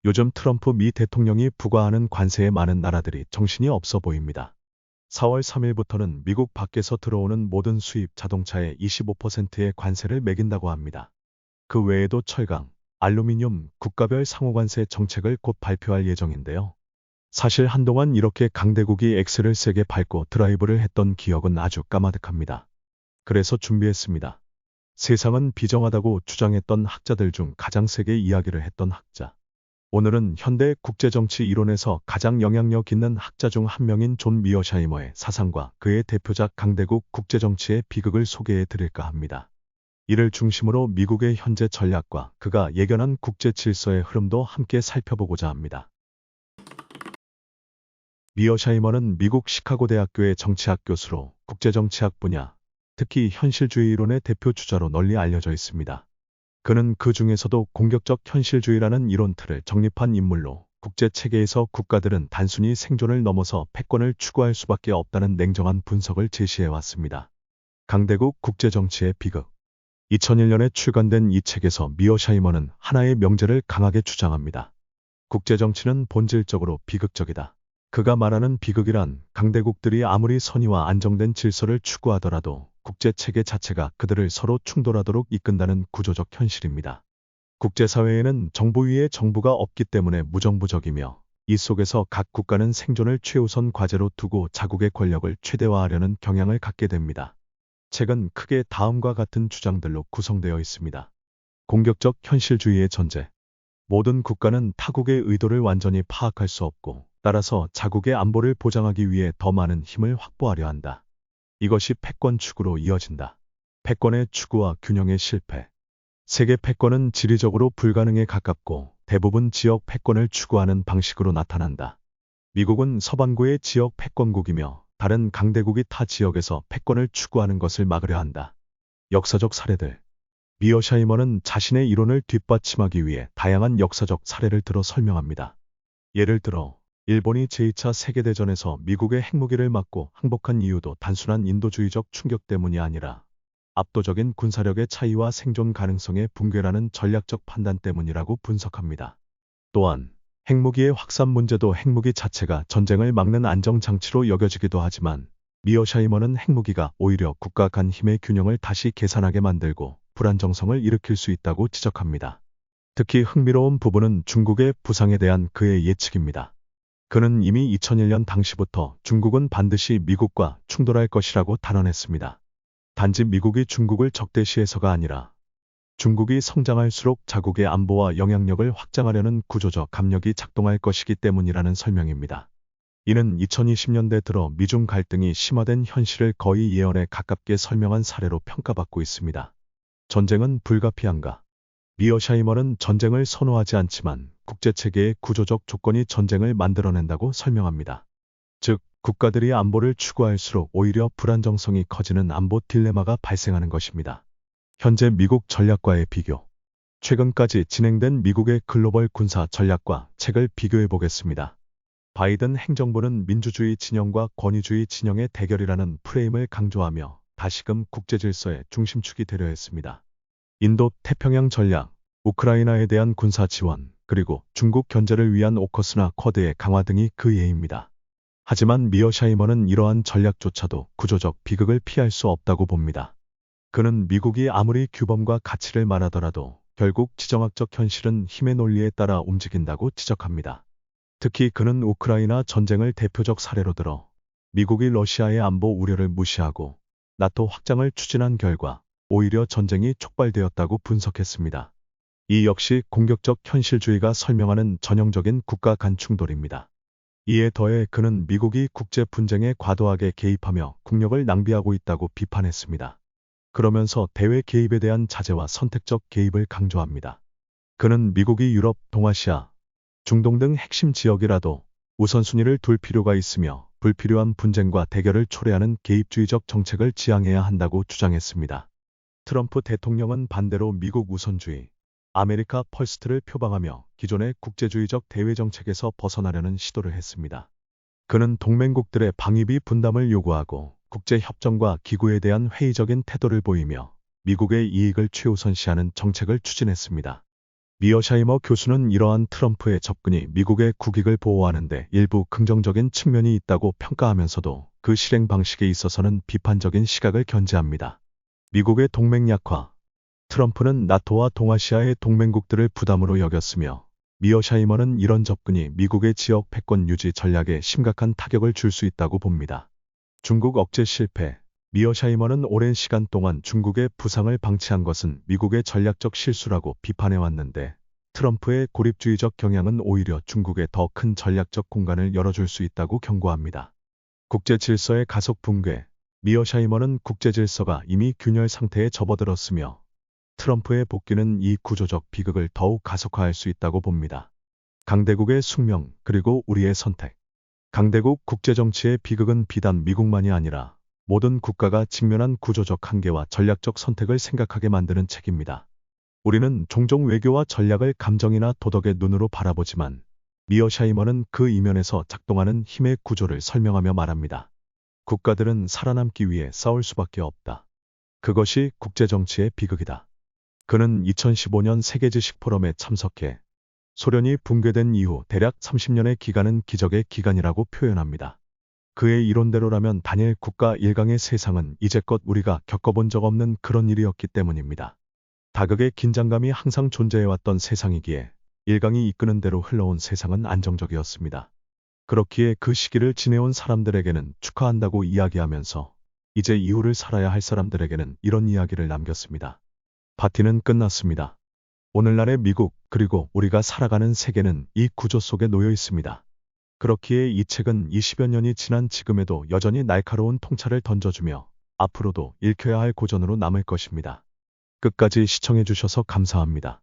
요즘 트럼프 미 대통령이 부과하는 관세에 많은 나라들이 정신이 없어 보입니다. 4월 3일부터는 미국 밖에서 들어오는 모든 수입 자동차에 25%의 관세를 매긴다고 합니다. 그 외에도 철강, 알루미늄, 국가별 상호관세 정책을 곧 발표할 예정인데요. 사실 한동안 이렇게 강대국이 엑셀을 세게 밟고 드라이브를 했던 기억은 아주 까마득합니다. 그래서 준비했습니다. 세상은 비정하다고 주장했던 학자들 중 가장 세게 이야기를 했던 학자. 오늘은 현대 국제정치 이론에서 가장 영향력 있는 학자 중 한 명인 존 미어샤이머의 사상과 그의 대표작 강대국 국제정치의 비극을 소개해 드릴까 합니다. 이를 중심으로 미국의 현재 전략과 그가 예견한 국제 질서의 흐름도 함께 살펴보고자 합니다. 미어샤이머는 미국 시카고 대학교의 정치학 교수로 국제정치학 분야, 특히 현실주의 이론의 대표 주자로 널리 알려져 있습니다. 그는 그 중에서도 공격적 현실주의라는 이론 틀을 정립한 인물로 국제 체계에서 국가들은 단순히 생존을 넘어서 패권을 추구할 수밖에 없다는 냉정한 분석을 제시해 왔습니다. 강대국 국제정치의 비극. 2001년에 출간된 이 책에서 미어샤이머는 하나의 명제를 강하게 주장합니다. 국제정치는 본질적으로 비극적이다. 그가 말하는 비극이란 강대국들이 아무리 선의와 안정된 질서를 추구하더라도 국제체계 자체가 그들을 서로 충돌하도록 이끈다는 구조적 현실입니다. 국제사회에는 정부 위에 정부가 없기 때문에 무정부적이며 이 속에서 각 국가는 생존을 최우선 과제로 두고 자국의 권력을 최대화하려는 경향을 갖게 됩니다. 책은 크게 다음과 같은 주장들로 구성되어 있습니다. 공격적 현실주의의 전제. 모든 국가는 타국의 의도를 완전히 파악할 수 없고 따라서 자국의 안보를 보장하기 위해 더 많은 힘을 확보하려 한다. 이것이 패권 추구로 이어진다. 패권의 추구와 균형의 실패. 세계 패권은 지리적으로 불가능에 가깝고 대부분 지역 패권을 추구하는 방식으로 나타난다. 미국은 서반구의 지역 패권국이며 다른 강대국이 타 지역에서 패권을 추구하는 것을 막으려 한다. 역사적 사례들. 미어샤이머는 자신의 이론을 뒷받침하기 위해 다양한 역사적 사례를 들어 설명합니다. 예를 들어 일본이 제2차 세계대전에서 미국의 핵무기를 맞고 항복한 이유도 단순한 인도주의적 충격 때문이 아니라 압도적인 군사력의 차이와 생존 가능성의 붕괴라는 전략적 판단 때문이라고 분석합니다. 또한 핵무기의 확산 문제도 핵무기 자체가 전쟁을 막는 안정장치로 여겨지기도 하지만 미어샤이머는 핵무기가 오히려 국가 간 힘의 균형을 다시 계산하게 만들고 불안정성을 일으킬 수 있다고 지적합니다. 특히 흥미로운 부분은 중국의 부상에 대한 그의 예측입니다. 그는 이미 2001년 당시부터 중국은 반드시 미국과 충돌할 것이라고 단언했습니다. 단지 미국이 중국을 적대시해서가 아니라 중국이 성장할수록 자국의 안보와 영향력을 확장하려는 구조적 압력이 작동할 것이기 때문이라는 설명입니다. 이는 2020년대 들어 미중 갈등이 심화된 현실을 거의 예언에 가깝게 설명한 사례로 평가받고 있습니다. 전쟁은 불가피한가? 미어샤이머는 전쟁을 선호하지 않지만 국제체계의 구조적 조건이 전쟁을 만들어낸다고 설명합니다. 즉, 국가들이 안보를 추구할수록 오히려 불안정성이 커지는 안보 딜레마가 발생하는 것입니다. 현재 미국 전략과의 비교. 최근까지 진행된 미국의 글로벌 군사 전략과 책을 비교해 보겠습니다. 바이든 행정부는 민주주의 진영과 권위주의 진영의 대결이라는 프레임을 강조하며 다시금 국제질서의 중심축이 되려 했습니다. 인도 태평양 전략, 우크라이나에 대한 군사 지원, 그리고 중국 견제를 위한 오커스나 쿼드의 강화 등이 그 예입니다. 하지만 미어샤이머는 이러한 전략조차도 구조적 비극을 피할 수 없다고 봅니다. 그는 미국이 아무리 규범과 가치를 말하더라도 결국 지정학적 현실은 힘의 논리에 따라 움직인다고 지적합니다. 특히 그는 우크라이나 전쟁을 대표적 사례로 들어 미국이 러시아의 안보 우려를 무시하고 나토 확장을 추진한 결과 오히려 전쟁이 촉발되었다고 분석했습니다. 이 역시 공격적 현실주의가 설명하는 전형적인 국가 간 충돌입니다. 이에 더해 그는 미국이 국제 분쟁에 과도하게 개입하며 국력을 낭비하고 있다고 비판했습니다. 그러면서 대외 개입에 대한 자제와 선택적 개입을 강조합니다. 그는 미국이 유럽, 동아시아, 중동 등 핵심 지역이라도 우선순위를 둘 필요가 있으며 불필요한 분쟁과 대결을 초래하는 개입주의적 정책을 지향해야 한다고 주장했습니다. 트럼프 대통령은 반대로 미국 우선주의, 아메리카 퍼스트를 표방하며 기존의 국제주의적 대외 정책에서 벗어나려는 시도를 했습니다. 그는 동맹국들의 방위비 분담을 요구하고 국제협정과 기구에 대한 회의적인 태도를 보이며 미국의 이익을 최우선시하는 정책을 추진했습니다. 미어샤이머 교수는 이러한 트럼프의 접근이 미국의 국익을 보호하는데 일부 긍정적인 측면이 있다고 평가하면서도 그 실행 방식에 있어서는 비판적인 시각을 견지합니다. 미국의 동맹 약화. 트럼프는 나토와 동아시아의 동맹국들을 부담으로 여겼으며 미어샤이머는 이런 접근이 미국의 지역 패권 유지 전략에 심각한 타격을 줄 수 있다고 봅니다. 중국 억제 실패. 미어샤이머는 오랜 시간 동안 중국의 부상을 방치한 것은 미국의 전략적 실수라고 비판해왔는데 트럼프의 고립주의적 경향은 오히려 중국에 더 큰 전략적 공간을 열어줄 수 있다고 경고합니다. 국제 질서의 가속 붕괴. 미어샤이머는 국제 질서가 이미 균열 상태에 접어들었으며 트럼프의 복귀는 이 구조적 비극을 더욱 가속화할 수 있다고 봅니다. 강대국의 숙명 그리고 우리의 선택. 강대국 국제정치의 비극은 비단 미국만이 아니라 모든 국가가 직면한 구조적 한계와 전략적 선택을 생각하게 만드는 책입니다. 우리는 종종 외교와 전략을 감정이나 도덕의 눈으로 바라보지만 미어샤이머는 그 이면에서 작동하는 힘의 구조를 설명하며 말합니다. 국가들은 살아남기 위해 싸울 수밖에 없다. 그것이 국제정치의 비극이다. 그는 2015년 세계지식 포럼에 참석해 소련이 붕괴된 이후 대략 30년의 기간은 기적의 기간이라고 표현합니다. 그의 이론대로라면 단일 국가 일강의 세상은 이제껏 우리가 겪어본 적 없는 그런 일이었기 때문입니다. 다극의 긴장감이 항상 존재해왔던 세상이기에 일강이 이끄는 대로 흘러온 세상은 안정적이었습니다. 그렇기에 그 시기를 지내온 사람들에게는 축하한다고 이야기하면서 이제 이후를 살아야 할 사람들에게는 이런 이야기를 남겼습니다. 파티는 끝났습니다. 오늘날의 미국 그리고 우리가 살아가는 세계는 이 구조 속에 놓여 있습니다. 그렇기에 이 책은 20여 년이 지난 지금에도 여전히 날카로운 통찰을 던져주며 앞으로도 읽혀야 할 고전으로 남을 것입니다. 끝까지 시청해 주셔서 감사합니다.